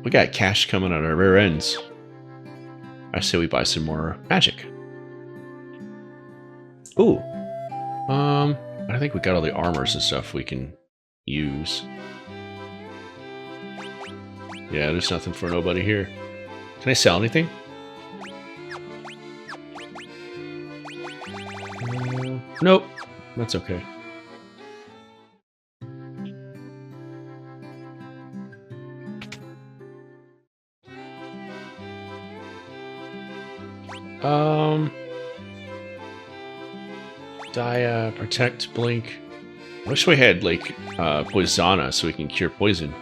A: We got cash coming out of our rear ends. I say we buy some more magic. Ooh. I think we got all the armors and stuff we can use. Yeah, there's nothing for nobody here. Can I sell anything? Nope. That's okay. Dia, protect, blink. I wish we had, like, Poisana so we can cure poison.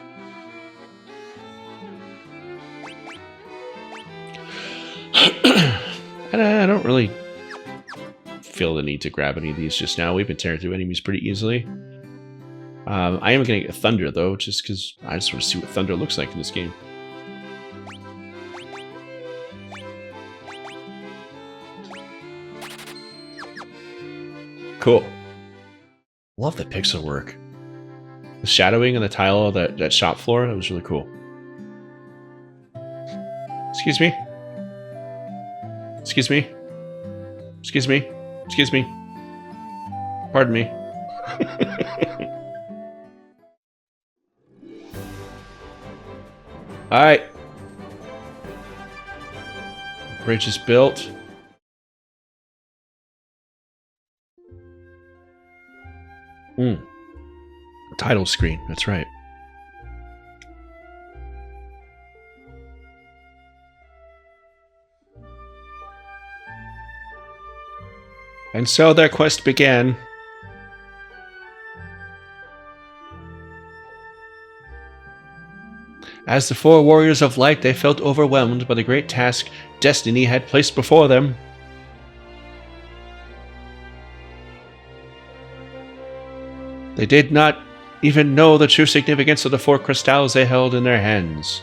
A: And I don't really feel the need to grab any of these just now. We've been tearing through enemies pretty easily. I am going to get Thunder, though, just because I just want to see what Thunder looks like in this game. Cool. Love the pixel work. The shadowing on the tile of that shop floor, that was really cool. Excuse me? Excuse me? Excuse me? Excuse me? Pardon me. Alright. Bridge is built. Title screen, that's right. And so their quest began. As the 4 warriors of light, they felt overwhelmed by the great task destiny had placed before them. They did not even know the true significance of the 4 crystals they held in their hands.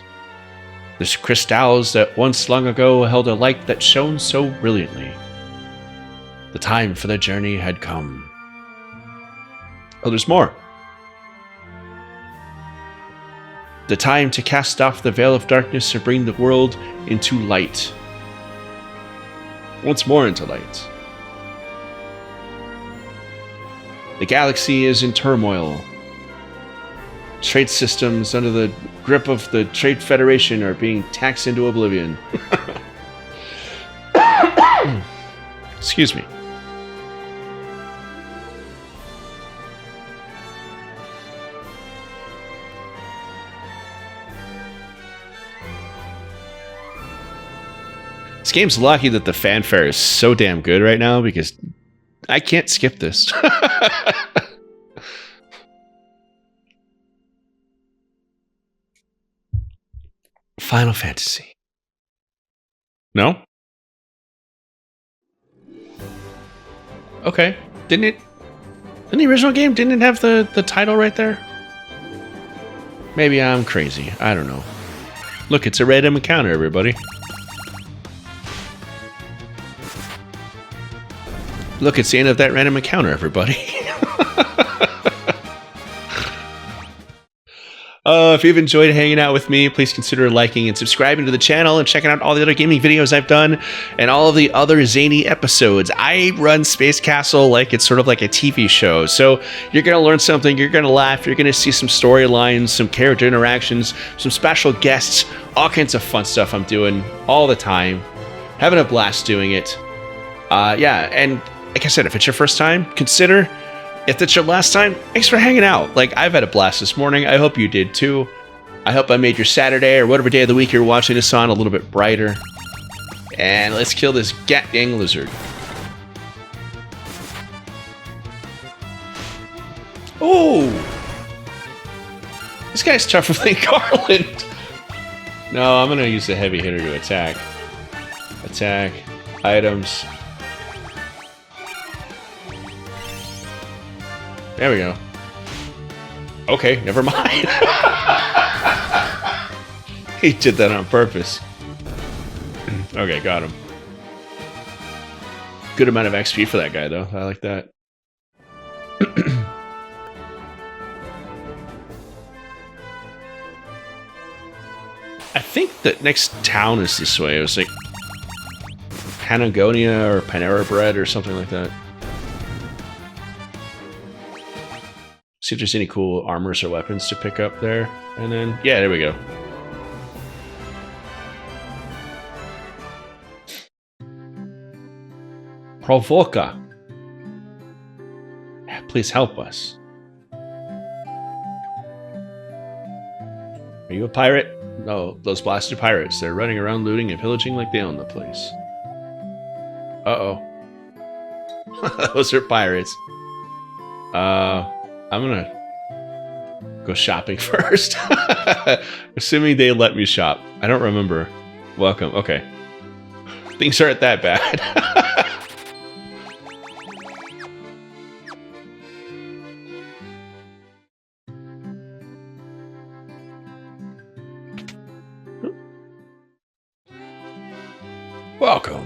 A: The crystals that once long ago held a light that shone so brilliantly. The time for their journey had come. Oh, there's more. The time to cast off the veil of darkness and bring the world into light. Once more into light. The galaxy is in turmoil. Trade systems under the grip of the Trade Federation are being taxed into oblivion. Excuse me. This game's lucky that the fanfare is so damn good right now because I can't skip this. Final Fantasy. No? Okay. Didn't it? In the original game, didn't it have the title right there? Maybe I'm crazy. I don't know. Look, it's a random encounter, everybody. Look, it's the end of that random encounter, everybody. If you've enjoyed hanging out with me, please consider liking and subscribing to the channel and checking out all the other gaming videos I've done and all of the other zany episodes. I run Space Castle like it's sort of like a TV show. So you're going to learn something, you're going to laugh, you're going to see some storylines, some character interactions, some special guests, all kinds of fun stuff I'm doing all the time. Having a blast doing it. Yeah, and like I said, if it's your first time, consider... If it's your last time, thanks for hanging out. Like, I've had a blast this morning. I hope you did too. I hope I made your Saturday or whatever day of the week you're watching this on a little bit brighter. And let's kill this gat-gang lizard. Oh! This guy's tougher than Garland. No, I'm going to use the heavy hitter to attack. Attack. Items. There we go. Okay, never mind. He did that on purpose. Okay, got him. Good amount of XP for that guy, though. I like that. I think the next town is this way. It was like Panagonia or Panera Bread or something like that. See if there's any cool armors or weapons to pick up there. And then, yeah, there we go. Provoca. Please help us. Are you a pirate? No, those blasted pirates. They're running around looting and pillaging like they own the place. Uh-oh. Those are pirates. I'm gonna go shopping first. Assuming they let me shop. I don't remember. Welcome. Okay. Things aren't that bad. Welcome.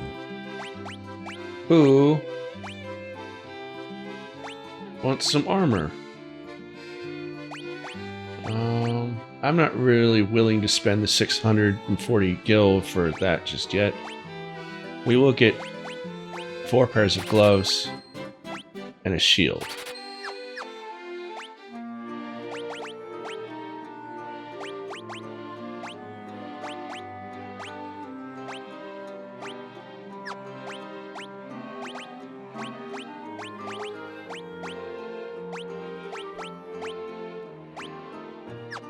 A: Who wants some armor? I'm not really willing to spend the 640 gil for that just yet. We will get 4 pairs of gloves and a shield.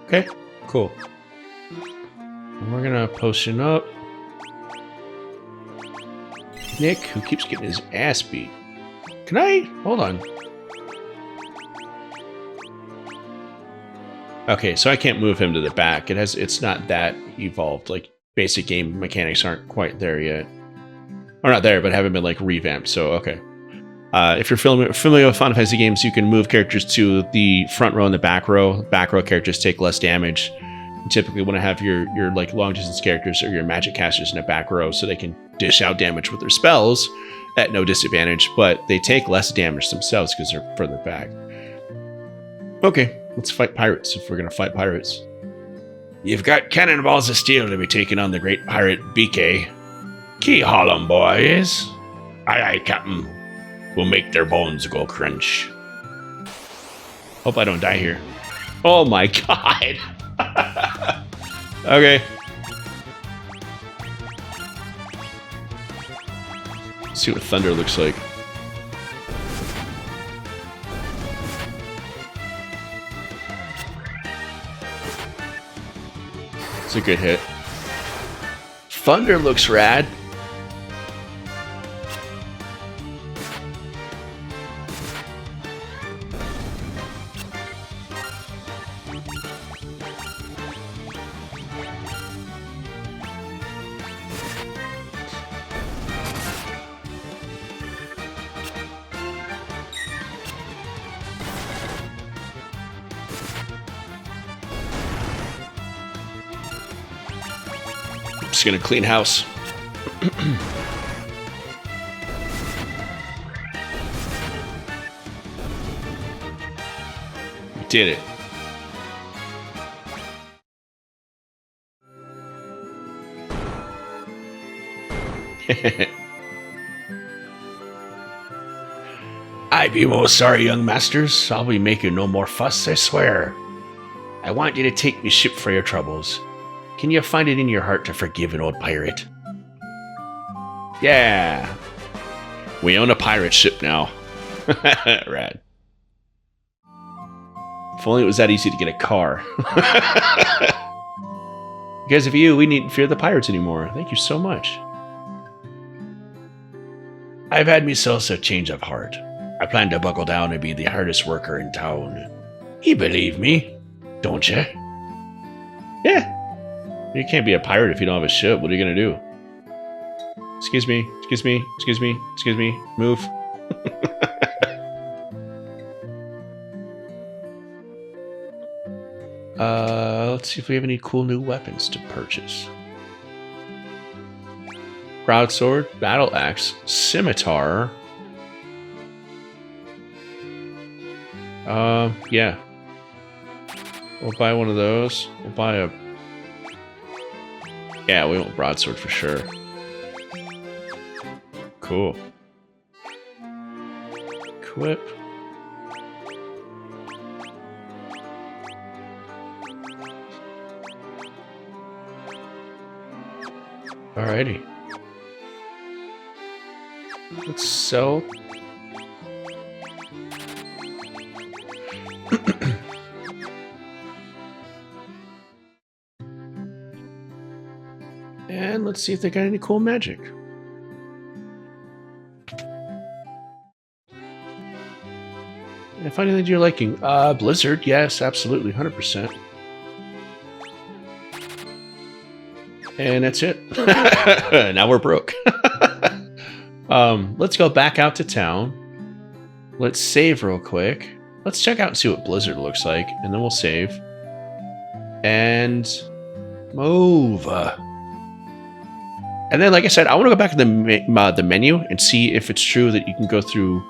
A: Okay, cool. And we're gonna potion up Nick, who keeps getting his ass beat. Can I? Hold on. Okay, so I can't move him to the back. It's not that evolved. Like, basic game mechanics aren't quite there yet. Or not there, but haven't been, like, revamped, so okay. If you're familiar with Final Fantasy games, you can move characters to the front row and the back row. Back row characters take less damage. You typically want to have your like long distance characters or your magic casters in the back row so they can dish out damage with their spells at no disadvantage, but they take less damage themselves because they're further back. Okay, let's fight pirates if we're gonna fight pirates. You've got cannonballs of steel to be taking on the great pirate BK. Key haul 'em, boys. Aye, aye, Captain. We'll make their bones go crunch. Hope I don't die here. Oh my god. Okay. Let's see what thunder looks like. It's a good hit. Thunder looks rad. Just gonna clean house. We did it. I be most sorry, young masters. I'll be making no more fuss, I swear. I want you to take me ship for your troubles. Can you find it in your heart to forgive an old pirate? Yeah. We own a pirate ship now. Rad. If only it was that easy to get a car. Because of you, we needn't fear the pirates anymore. Thank you so much. I've had myself a change of heart. I plan to buckle down and be the hardest worker in town. You believe me, don't you? Yeah. You can't be a pirate if you don't have a ship. What are you going to do? Excuse me. Excuse me. Excuse me. Excuse me. Move. Let's see if we have any cool new weapons to purchase. Broadsword, battle axe, scimitar. Yeah. We'll buy one of those. We'll buy a... Yeah, we want broadsword for sure. Cool. Equip. Alrighty. Let's sell. And let's see if they got any cool magic. And find anything you're liking. Blizzard, yes, absolutely, 100%. And that's it. Now we're broke. Let's go back out to town. Let's save real quick. Let's check out and see what Blizzard looks like, and then we'll save. And move. And then, like I said, I want to go back to the menu and see if it's true that you can go through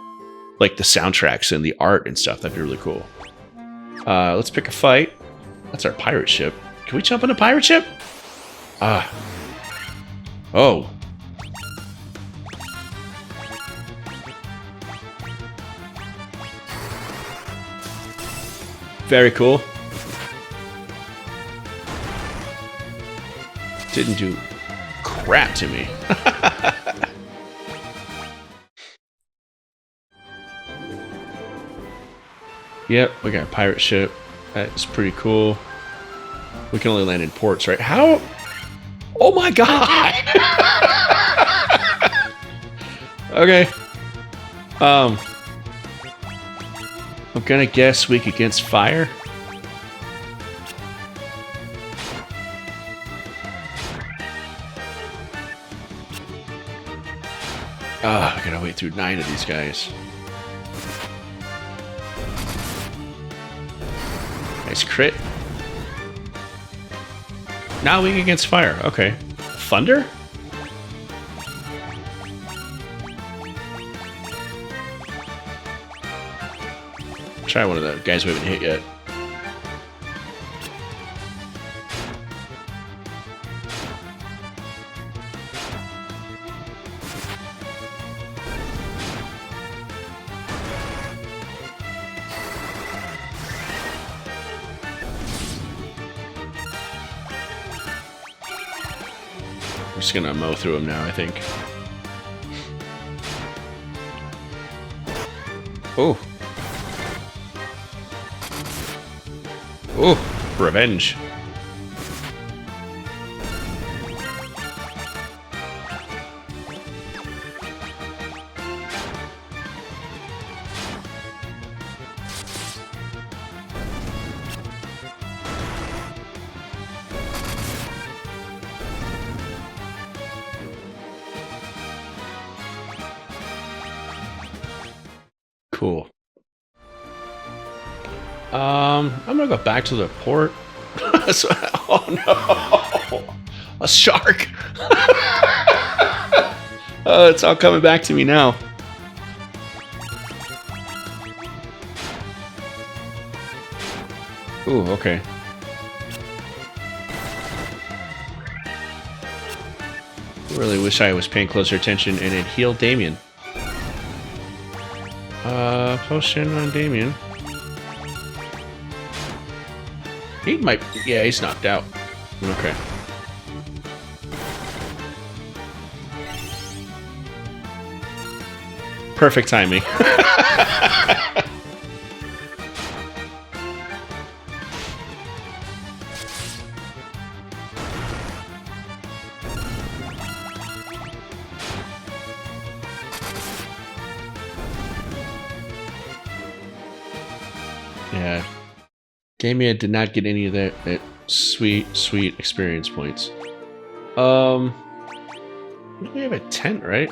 A: like the soundtracks and the art and stuff. That'd be really cool. Let's pick a fight. That's our pirate ship. Can we jump on a pirate ship? Oh. Very cool. Didn't do crap to me. Yep, we got a pirate ship. That's pretty cool. We can only land in ports, right? How? Oh my god! Okay. I'm gonna guess weak against fire. I gotta wait through 9 of these guys. Nice crit. Now weak against fire. Okay. Thunder? Try one of the guys we haven't hit yet. just gonna mow through them now, I think. Oh. Oh, revenge. Cool. I'm gonna go back to the port. Oh no! A shark! Oh, it's all coming back to me now. Ooh, okay. Really wish I was paying closer attention and it healed Damien. Potion on Damien. He might... Yeah, he's knocked out. Okay. Perfect timing. Yeah. Damien did not get any of that sweet experience points. We have a tent, right?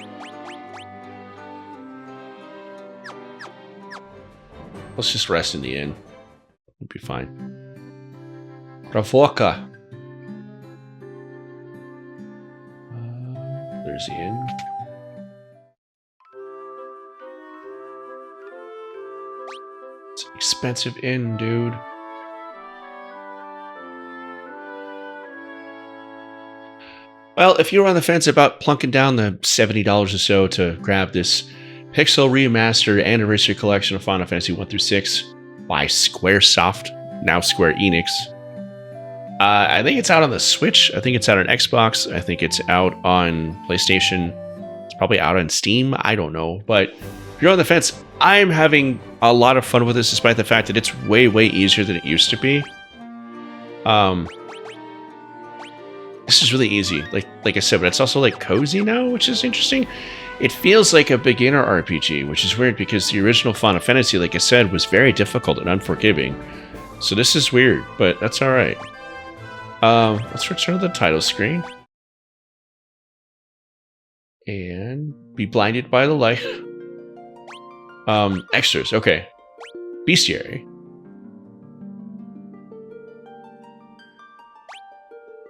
A: Let's just rest in the inn. We'll be fine. Ravoka. There's the inn. It's an expensive inn, dude. Well, if you're on the fence about plunking down the $70 or so to grab this Pixel Remastered Anniversary Collection of Final Fantasy 1 through 6 by Squaresoft, now Square Enix, I think it's out on the Switch. I think it's out on Xbox. I think it's out on PlayStation. It's probably out on Steam. I don't know. But if you're on the fence, I'm having a lot of fun with this, despite the fact that it's way easier than it used to be. This is really easy, like I said, but it's also like cozy now, which is interesting. It feels like a beginner RPG, which is weird because the original Final Fantasy, like I said, was very difficult and unforgiving. So this is weird, but that's all right. Let's return to the title screen and be blinded by the light. Extras, okay. Bestiary.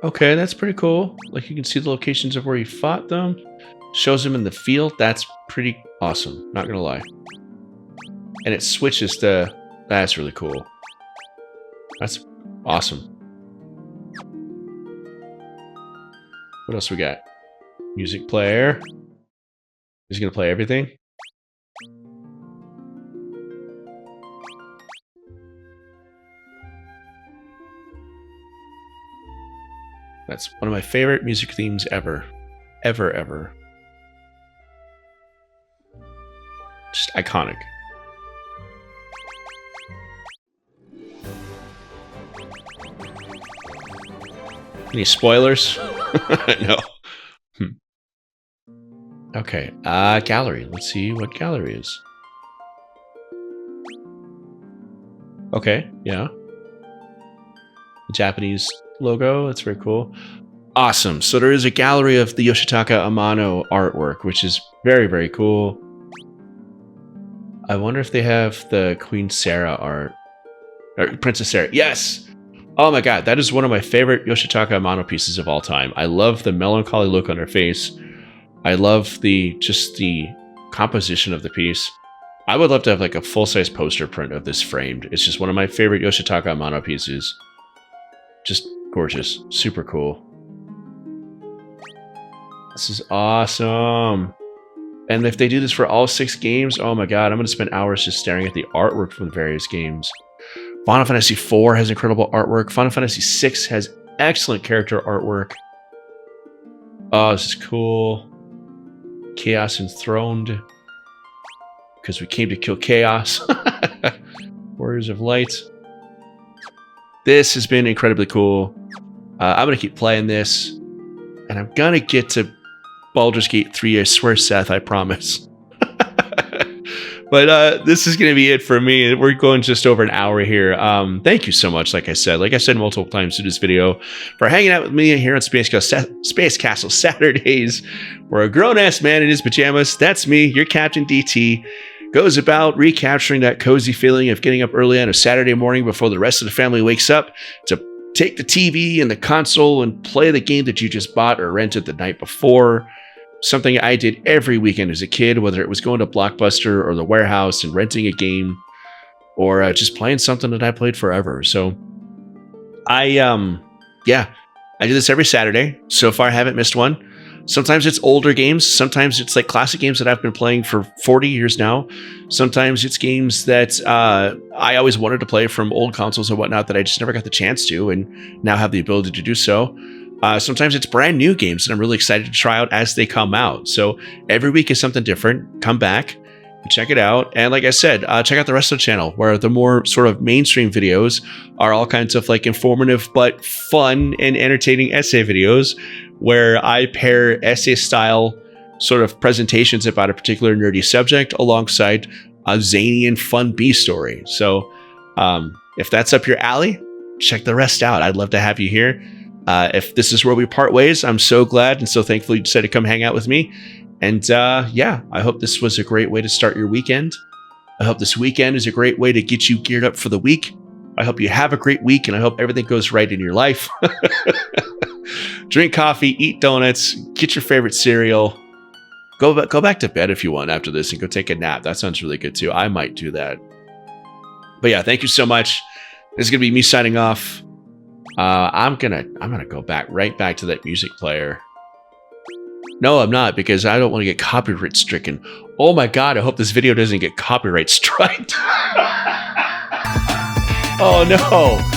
A: Okay, that's pretty cool. Like, you can see the locations of where you fought them. Shows them in the field. That's pretty awesome. Not gonna lie. And it switches to... That's really cool. That's awesome. What else we got? Music player. He's gonna play everything. That's one of my favorite music themes ever. Ever. Just iconic. Any spoilers? No. Okay, gallery. Let's see what gallery is. Okay, yeah. The Japanese logo, that's very cool. Awesome. So there is a gallery of the Yoshitaka Amano artwork, which is very cool. I wonder if they have the Queen Sarah art. Or Princess Sarah. Yes! Oh my god, that is one of my favorite Yoshitaka Amano pieces of all time. I love the melancholy look on her face. I love just the composition of the piece. I would love to have like a full-size poster print of this framed. It's just one of my favorite Yoshitaka Amano pieces. Just gorgeous. Super cool. This is awesome. And if they do this for all 6 games, oh my god, I'm going to spend hours just staring at the artwork from the various games. Final Fantasy IV has incredible artwork. Final Fantasy VI has excellent character artwork. Oh, this is cool. Chaos enthroned. Because we came to kill chaos. Warriors of Light. This has been incredibly cool. I'm going to keep playing this. And I'm going to get to Baldur's Gate 3. I swear, Seth, I promise. But this is going to be it for me. We're going just over an hour here. Thank you so much, like I said multiple times in this video, for hanging out with me here on Space Castle Saturdays, where a grown-ass man in his pajamas, that's me, your Captain DT, goes about recapturing that cozy feeling of getting up early on a Saturday morning before the rest of the family wakes up to take the TV and the console and play the game that you just bought or rented the night before. Something I did every weekend as a kid, whether it was going to Blockbuster or the warehouse and renting a game, or just playing something that I played forever. So I do this every Saturday. So far, I haven't missed one. Sometimes it's older games. Sometimes it's like classic games that I've been playing for 40 years now. Sometimes it's games that I always wanted to play from old consoles and whatnot that I just never got the chance to, and now have the ability to do so. Sometimes it's brand new games that I'm really excited to try out as they come out. So every week is something different. Come back, check it out. And like I said, check out the rest of the channel, where the more sort of mainstream videos are all kinds of like informative but fun and entertaining essay videos, where I pair essay style sort of presentations about a particular nerdy subject alongside a zany and fun B story. So if that's up your alley, check the rest out. I'd love to have you here. If this is where we part ways, I'm so glad and so thankful you decided to come hang out with me. And I hope this was a great way to start your weekend. I hope this weekend is a great way to get you geared up for the week. I hope you have a great week, and I hope everything goes right in your life. Drink coffee, eat donuts, get your favorite cereal. Go back to bed if you want after this and go take a nap. That sounds really good too. I might do that. But yeah, thank you so much. This is gonna be me signing off. I'm gonna go right back to that music player. No, I'm not, because I don't want to get copyright stricken. Oh my god, I hope this video doesn't get copyright striked. Oh no.